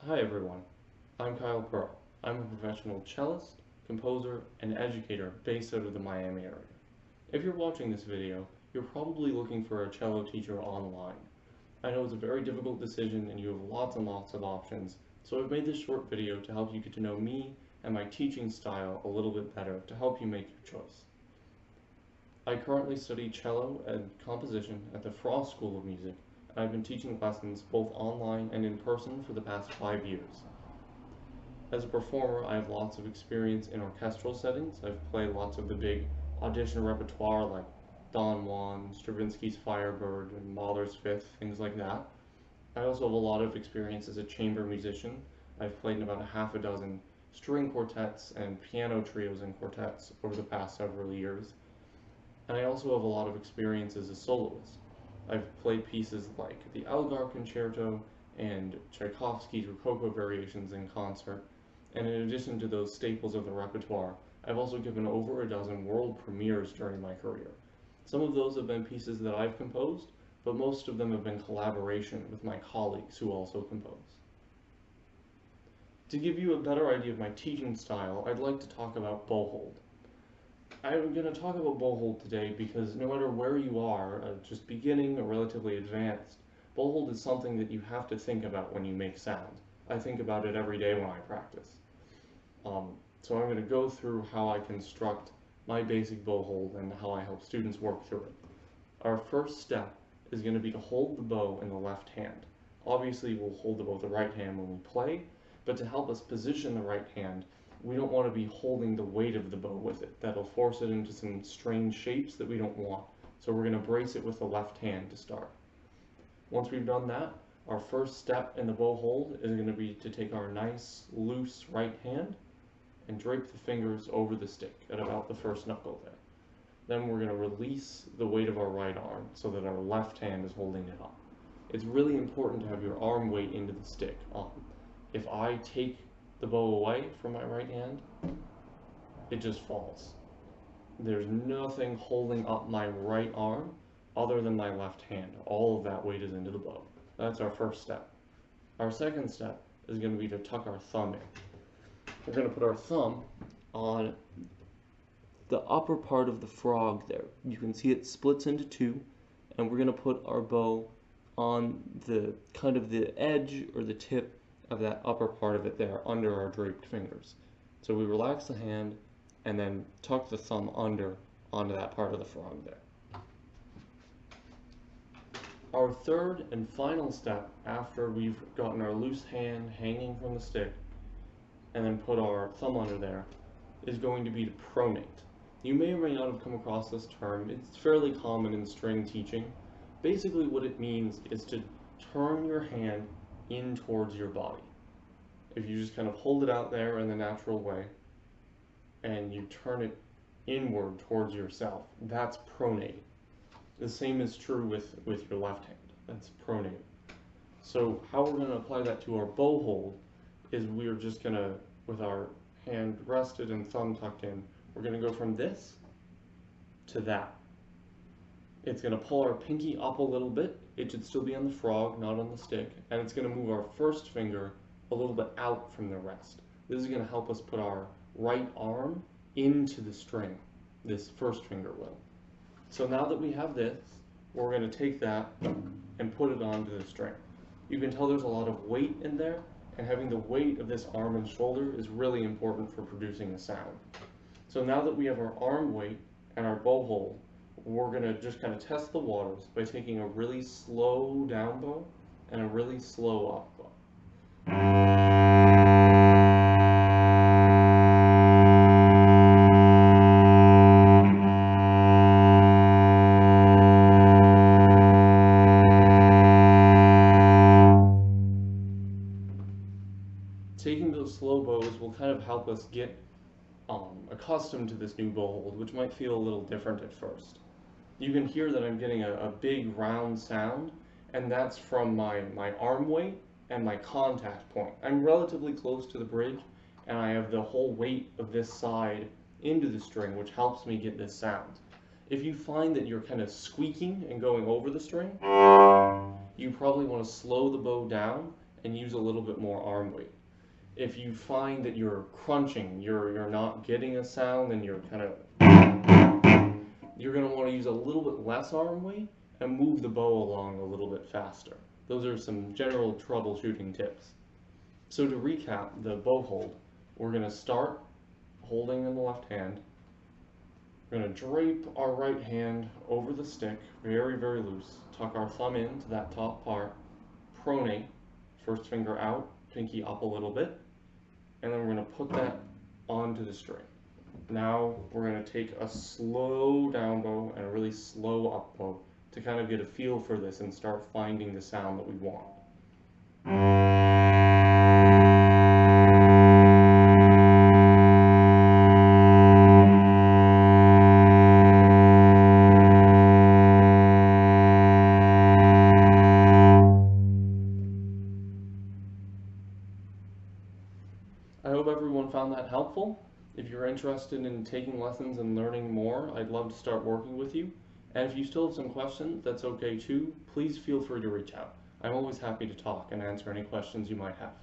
Hi everyone, I'm Kyle Pearl. I'm a professional cellist, composer, and educator based out of the Miami area. If you're watching this video, you're probably looking for a cello teacher online. I know it's a very difficult decision and you have lots and lots of options, so I've made this short video to help you get to know me and my teaching style a little bit better to help you make your choice. I currently study cello and composition at the Frost School of Music. I've been teaching lessons both online and in person for the past 5 years. As a performer, I have lots of experience in orchestral settings. I've played lots of the big audition repertoire like Don Juan, Stravinsky's Firebird, and Mahler's Fifth, things like that. I also have a lot of experience as a chamber musician. I've played in about a half a dozen string quartets and piano trios and quartets over the past several years. And I also have a lot of experience as a soloist. I've played pieces like the Algar Concerto and Tchaikovsky's Rococo Variations in concert, and in addition to those staples of the repertoire, I've also given over a dozen world premieres during my career. Some of those have been pieces that I've composed, but most of them have been collaboration with my colleagues who also compose. To give you a better idea of my teaching style, I'd like to talk about bow hold. I'm going to talk about bow hold today because no matter where you are, just beginning or relatively advanced, bow hold is something that you have to think about when you make sound. I think about it every day when I practice. So I'm going to go through how I construct my basic bow hold and how I help students work through it. Our first step is going to be to hold the bow in the left hand. Obviously we'll hold the bow with the right hand when we play, but to help us position the right hand, we don't want to be holding the weight of the bow with it. That'll force it into some strange shapes that we don't want. So we're going to brace it with the left hand to start. Once we've done that, our first step in the bow hold is going to be to take our nice, loose right hand and drape the fingers over the stick at about the first knuckle there. Then we're going to release the weight of our right arm so that our left hand is holding it up. It's really important to have your arm weight into the stick. If I take the bow away from my right hand, it just falls. There's nothing holding up my right arm other than my left hand. All of that weight is into the bow. That's our first step. Our second step is going to be to tuck our thumb in. We're going to put our thumb on the upper part of the frog there. You can see it splits into two, and we're going to put our bow on the kind of the edge or the tip of that upper part of it there under our draped fingers. So we relax the hand and then tuck the thumb under onto that part of the frog there. Our third and final step after we've gotten our loose hand hanging from the stick and then put our thumb under there is going to be to pronate. You may or may not have come across this term. It's fairly common in string teaching. Basically what it means is to turn your hand in towards your body. If you just kind of hold it out there in the natural way and you turn it inward towards yourself, that's pronating. The same is true with your left hand. That's pronating. So how we're going to apply that to our bow hold is we're just going to, with our hand rested and thumb tucked in, we're going to go from this to that. It's going to pull our pinky up a little bit. It should still be on the frog, not on the stick. And it's going to move our first finger a little bit out from the rest. This is going to help us put our right arm into the string. This first finger will. So now that we have this, we're going to take that and put it onto the string. You can tell there's a lot of weight in there, and having the weight of this arm and shoulder is really important for producing a sound. So now that we have our arm weight and our bow hold, we're going to just kind of test the waters by taking a really slow down bow and a really slow up bow. Taking those slow bows will kind of help us get accustomed to this new bow hold, which might feel a little different at first. You can hear that I'm getting a big round sound, and that's from my arm weight and my contact point. I'm relatively close to the bridge, and I have the whole weight of this side into the string, which helps me get this sound. If you find that you're kind of squeaking and going over the string, you probably want to slow the bow down and use a little bit more arm weight. If you find that you're crunching, you're not getting a sound, and you're going to want to use a little bit less arm weight and move the bow along a little bit faster. Those are some general troubleshooting tips. So to recap the bow hold, we're going to start holding in the left hand. We're going to drape our right hand over the stick, very, very loose. Tuck our thumb into that top part. Pronate, first finger out, pinky up a little bit. And then we're going to put that onto the string. Now we're going to take a slow down bow and a really slow up bow to kind of get a feel for this and start finding the sound that we want. I hope everyone found that helpful. If you're interested in taking lessons and learning more, I'd love to start working with you. And if you still have some questions, that's okay too. Please feel free to reach out. I'm always happy to talk and answer any questions you might have.